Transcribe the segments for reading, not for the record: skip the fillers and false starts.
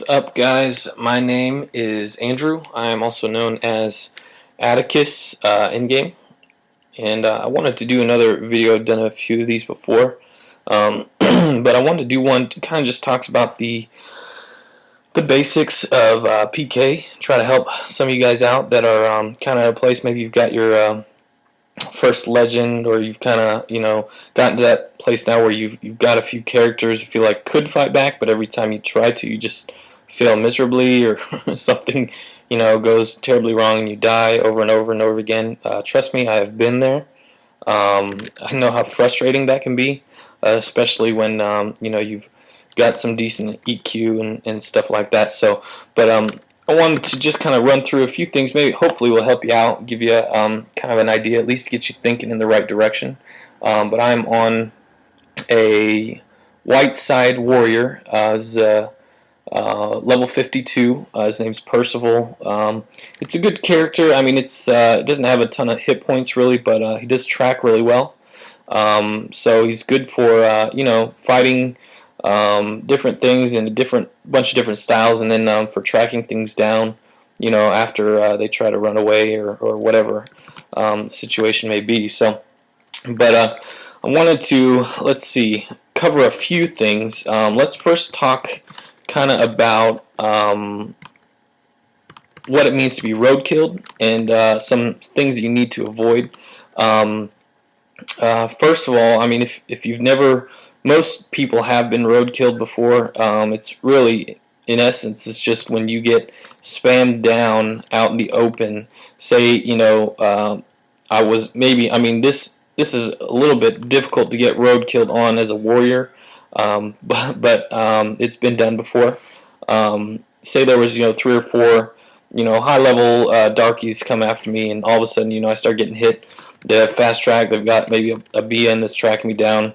Up, guys? My name is Andrew. I am also known as Atticus in game, and I wanted to do another video. I've done a few of these before, but I wanted to do one that kind of just talks about the basics of PK. Try to help some of you guys out that are kind of at a place. Maybe you've got your first legend, or you've kind of gotten to that place now where you've got a few characters you feel like could fight back, but every time you try to, you just fail miserably, or something goes terribly wrong and you die over and over and over again. Trust me, I have been there. I know how frustrating that can be, especially when you've got some decent EQ and stuff like that. But I wanted to just kind of run through a few things. Maybe, hopefully, will help you out, give you kind of an idea, at least get you thinking in the right direction. But I'm on a white side warrior. Level 52. His name's Percival. It's a good character. I mean, it doesn't have a ton of hit points really, but he does track really well. So he's good for fighting different things in a bunch of different styles, and then for tracking things down, after they try to run away or whatever the situation may be. But I wanted to, let's see, cover a few things. Let's first talk kind of about what it means to be roadkilled and some things that you need to avoid. First of all, I mean, if you've never, most people have been roadkilled before. It's really, in essence, it's just when you get spammed down out in the open. Say, this is a little bit difficult to get roadkilled on as a warrior, but it's been done before. Say there was 3 or 4 high-level darkies come after me, and all of a sudden I start getting hit. They have fast track. They've got maybe a BN that's tracking me down.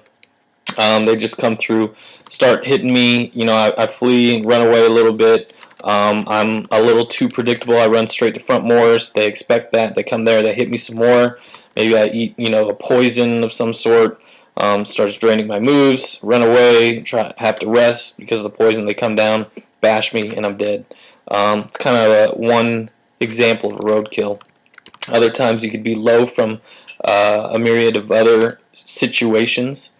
They just come through, start hitting me. I flee and run away a little bit. I'm a little too predictable. I run straight to front moors. They expect that. They come there. They hit me some more. Maybe I eat a poison of some sort. Starts draining my moves. Run away. Have to rest because of the poison. They come down, bash me, and I'm dead. It's kind of one example of a roadkill. Other times you could be low from a myriad of other situations.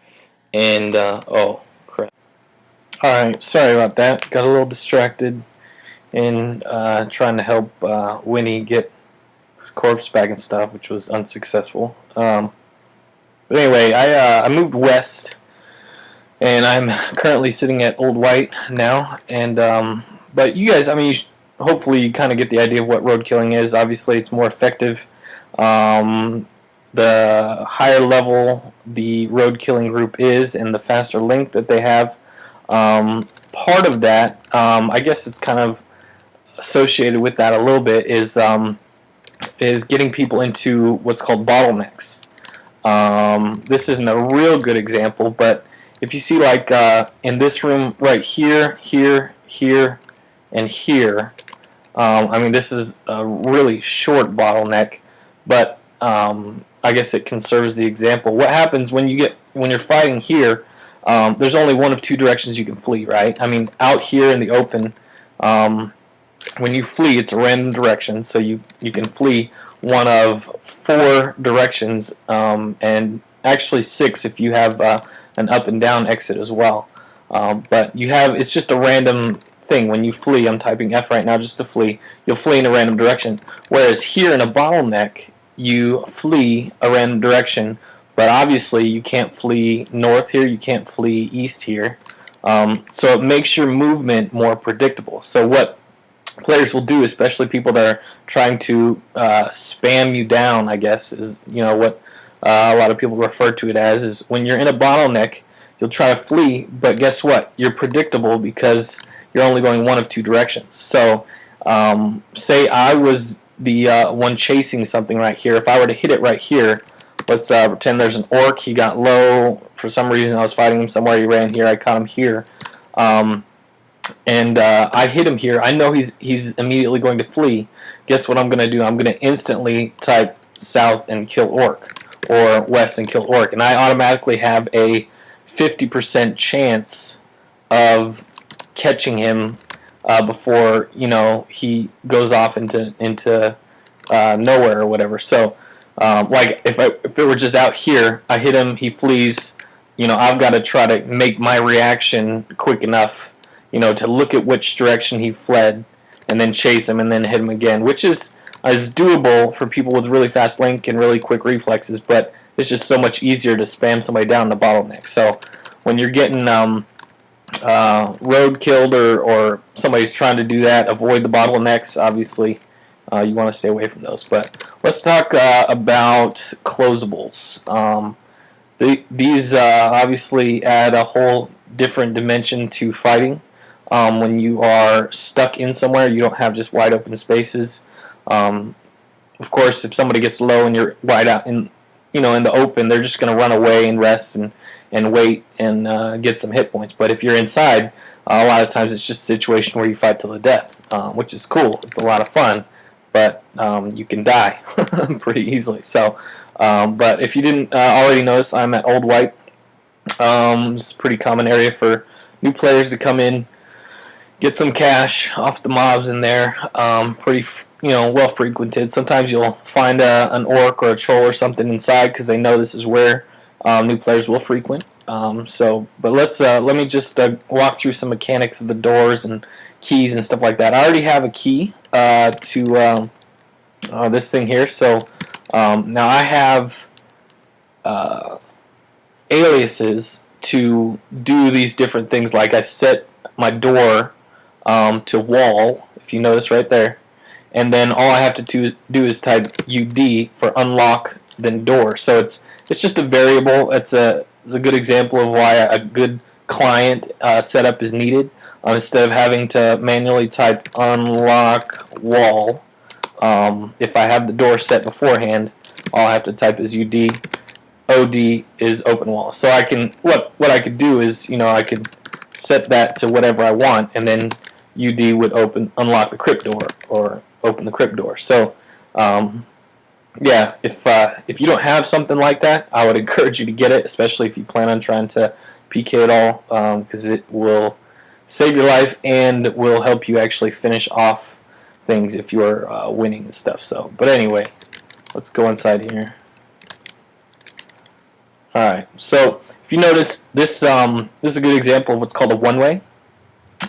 And, oh, crap. Alright, sorry about that. Got a little distracted in trying to help Winnie get his corpse back and stuff, which was unsuccessful. But anyway, I moved west, and I'm currently sitting at Old White now. And but you guys, I mean, hopefully you kind of get the idea of what road killing is. Obviously, it's more effective. The higher level the road killing group is, and the faster link that they have. Part of that, I guess it's kind of associated with that a little bit, is getting people into what's called bottlenecks. This isn't a real good example, but if you see, like, in this room right here, here, here, and here, I mean, this is a really short bottleneck, but I guess it conserves the example. What happens when you're fighting here? There's only one of 2 directions you can flee, right? I mean, out here in the open, when you flee, it's a random direction, so you can flee one of 4 directions, and actually 6 if you have an up and down exit as well. But it's just a random thing. When you flee, I'm typing F right now just to flee, you'll flee in a random direction. Whereas here in a bottleneck, you flee a random direction, but obviously you can't flee north here, you can't flee east here. So it makes your movement more predictable. So what players will do, especially people that are trying to spam you down, I guess, is what a lot of people refer to it as, is when you're in a bottleneck, you'll try to flee, but guess what? You're predictable because you're only going one of 2 directions. So say I was the one chasing something right here. If I were to hit it right here, let's pretend there's an orc. He got low. For some reason, I was fighting him somewhere. He ran here. I caught him here. And I hit him here. I know he's immediately going to flee. Guess what I'm going to do? I'm going to instantly type south and kill orc, or west and kill orc. And I automatically have a 50% chance of catching him before he goes off into nowhere or whatever. So like if it were just out here, I hit him, he flees. I've got to try to make my reaction quick enough, to look at which direction he fled, and then chase him and then hit him again, which is doable for people with really fast link and really quick reflexes, but it's just so much easier to spam somebody down the bottleneck. So when you're getting road killed or somebody's trying to do that, avoid the bottlenecks. Obviously, you want to stay away from those. But let's talk about closeables. These obviously add a whole different dimension to fighting. When you are stuck in somewhere, you don't have just wide open spaces. Of course, if somebody gets low and you're wide out in the open, they're just going to run away and rest and wait and get some hit points. But if you're inside, a lot of times it's just a situation where you fight till the death, which is cool. It's a lot of fun, but you can die pretty easily. So, but if you didn't already notice, I'm at Old White. It's a pretty common area for new players to come in, get some cash off the mobs in there. Pretty well frequented. Sometimes you'll find an orc or a troll or something inside because they know this is where new players will frequent. But let me just walk through some mechanics of the doors and keys and stuff like that. I already have a key to this thing here. So now I have aliases to do these different things. Like I set my door to wall, if you notice right there, and then all I have to do is type UD for unlock then door. So it's just a variable. It's a good example of why a good client setup is needed. Instead of having to manually type unlock wall, if I have the door set beforehand, all I have to type is UD. OD is open wall. So I can what I could do is I could set that to whatever I want, and then UD would unlock the crypt door or open the crypt door. So yeah, if you don't have something like that, I would encourage you to get it, especially if you plan on trying to PK it all, because it will save your life and will help you actually finish off things if you're winning and stuff. So, but anyway, let's go inside here. All right. So if you notice, this is a good example of what's called a one-way.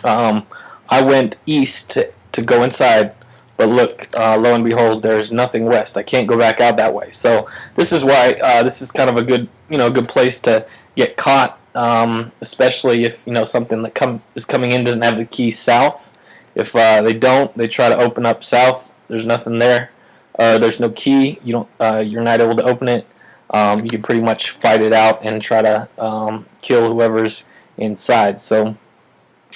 I went east to go inside. But look, lo and behold, there's nothing west. I can't go back out that way. So this is why this is kind of a good, good place to get caught, especially if something that is coming in doesn't have the key south. If they don't, they try to open up south. There's nothing there. There's no key. You're not able to open it. You can pretty much fight it out and try to kill whoever's inside. So,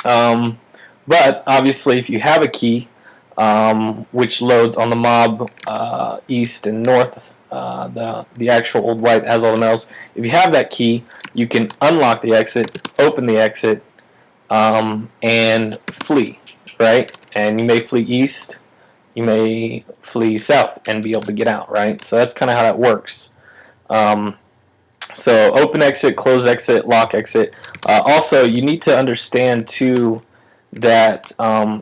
but obviously, if you have a key, which loads on the mob east and north, the actual Old White has all the metals. If you have that key, you can unlock the exit, open the exit, and flee, right? And you may flee east, you may flee south and be able to get out, right? So that's kind of how that works. So open exit, close exit, lock exit. Also, you need to understand too that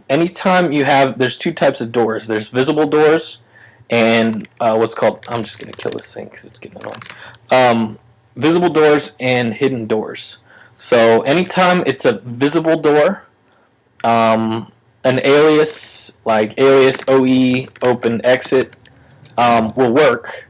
anytime there's two types of doors. There's visible doors and what's called, I'm just going to kill this thing because it's getting annoying. Visible doors and hidden doors. So anytime it's a visible door, an alias like alias OE open exit will work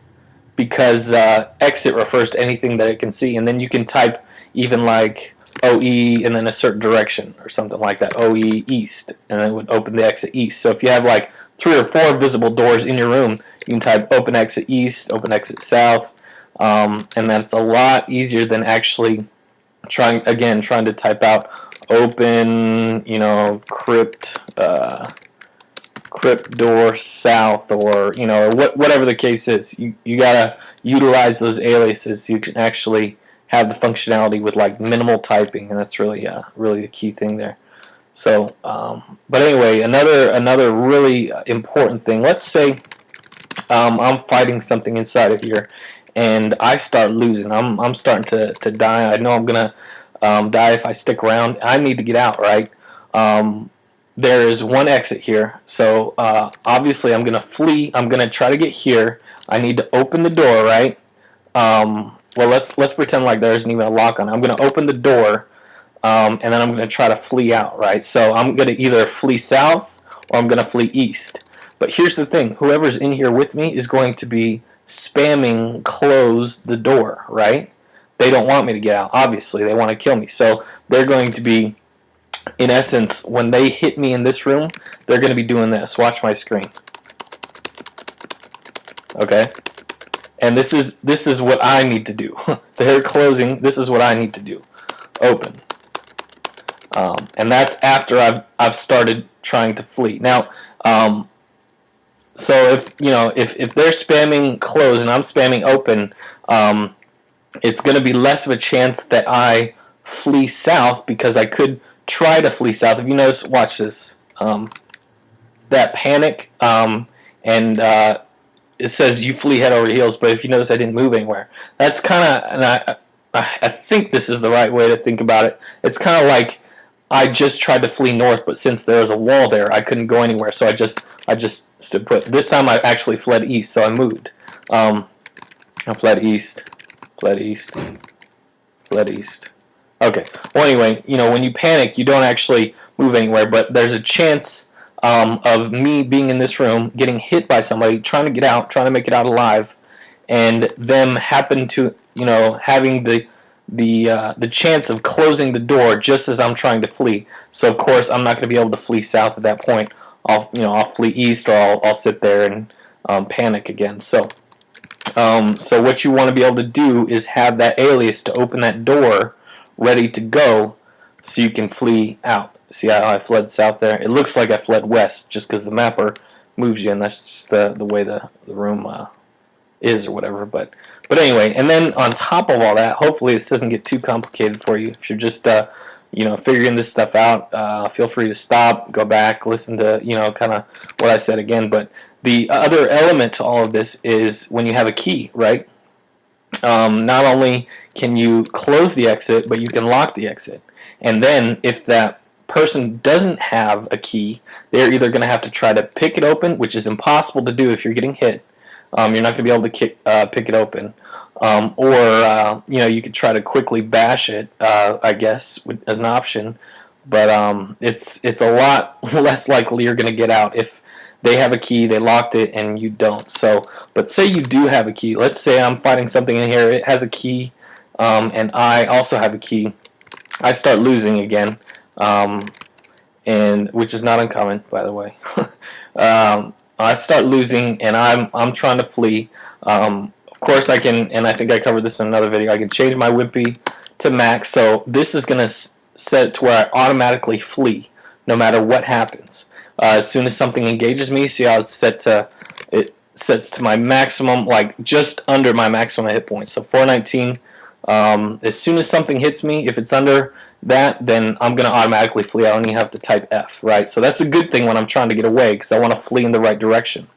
because exit refers to anything that it can see, and then you can type even like OE and then a certain direction or something like that, OE east, and then it would open the exit east. So if you have like 3 or 4 visible doors in your room, you can type open exit east, open exit south, and that's a lot easier than actually trying to type out open, crypt door south, or whatever the case is. You gotta utilize those aliases so you can actually have the functionality with like minimal typing, and that's really the key thing there. So, but anyway, another really important thing. Let's say I'm fighting something inside of here, and I start losing. I'm starting to die. I know I'm gonna die if I stick around. I need to get out, right? there is one exit here. So obviously I'm going to flee. I'm going to try to get here. I need to open the door, right? Well, let's pretend like there isn't even a lock on it. I'm going to open the door, and then I'm going to try to flee out, right? So I'm going to either flee south or I'm going to flee east. But here's the thing. Whoever's in here with me is going to be spamming close the door, right? They don't want me to get out. Obviously, they want to kill me. So they're going to be, in essence, when they hit me in this room, they're going to be doing this. Watch my screen. Okay? And this is what I need to do. They're closing. This is what I need to do. Open. And that's after I've started trying to flee. Now, so if they're spamming close and I'm spamming open, it's going to be less of a chance that I flee south, because I could try to flee south. If you notice, watch this. That panic, and it says you flee head over heels, but if you notice, I didn't move anywhere. That's kind of, and I think this is the right way to think about it. It's kind of like I just tried to flee north, but since there was a wall there, I couldn't go anywhere, so I just stood put. This time I actually fled east, so I moved. I fled east, fled east, fled east. Okay. Well, anyway, when you panic, you don't actually move anywhere, but there's a chance of me being in this room, getting hit by somebody, trying to get out, trying to make it out alive, and them happen to, having the chance of closing the door just as I'm trying to flee. So of course I'm not going to be able to flee south at that point. I'll flee east, or I'll sit there and panic again. So what you want to be able to do is have that alias to open that door ready to go, so you can flee out. See how I fled south there? It looks like I fled west just because the mapper moves you, and that's just the way the room is, or whatever. But anyway, and then on top of all that, hopefully this doesn't get too complicated for you. If you're just figuring this stuff out, feel free to stop, go back, listen to kind of what I said again. But the other element to all of this is when you have a key, right? Not only can you close the exit, but you can lock the exit. And then if that person doesn't have a key, they're either going to have to try to pick it open, which is impossible to do if you're getting hit. You're not going to be able to pick it open. Or you could try to quickly bash it, I guess, as an option. But it's a lot less likely you're going to get out if they have a key, they locked it, and you don't. So, but say you do have a key. Let's say I'm fighting something in here. It has a key, and I also have a key. I start losing again, and which is not uncommon, by the way. I start losing, and I'm trying to flee. Of course, I can, and I think I covered this in another video. I can change my wimpy to max, so this is going to set it to where I automatically flee, no matter what happens. As soon as something engages me, see how it sets to my maximum, like just under my maximum hit points. So 419. As soon as something hits me, if it's under that, then I'm going to automatically flee. I don't even have to type F, right? So that's a good thing when I'm trying to get away, because I want to flee in the right direction.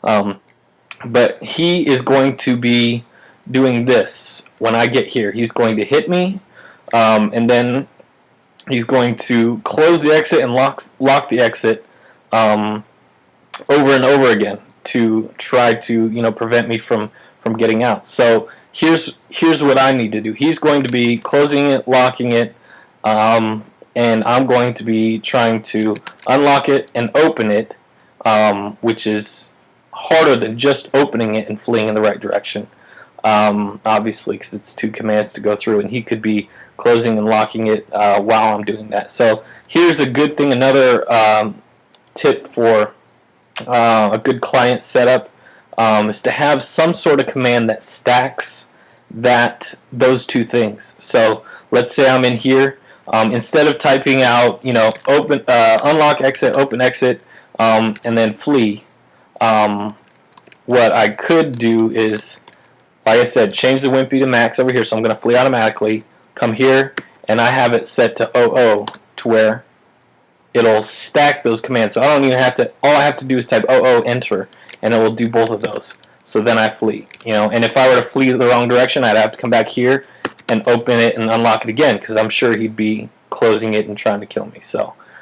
But he is going to be doing this when I get here. He's going to hit me, and then he's going to close the exit and lock the exit over and over again to try to prevent me from getting out. So here's what I need to do. He's going to be closing it, locking it, and I'm going to be trying to unlock it and open it, which is harder than just opening it and fleeing in the right direction, obviously, because it's 2 commands to go through, and he could be closing and locking it while I'm doing that. So here's a good thing, another tip for a good client setup is to have some sort of command that stacks those two things. So let's say I'm in here, instead of typing out open unlock exit, open exit, and then flee, what I could do is, like I said, change the wimpy to max over here, so I'm going to flee automatically, come here, and I have it set to 00 to where it'll stack those commands. So I don't even have to, all I have to do is type 00 enter, and it will do both of those. So then I flee, and if I were to flee the wrong direction, I'd have to come back here and open it and unlock it again, because I'm sure he'd be closing it and trying to kill me. So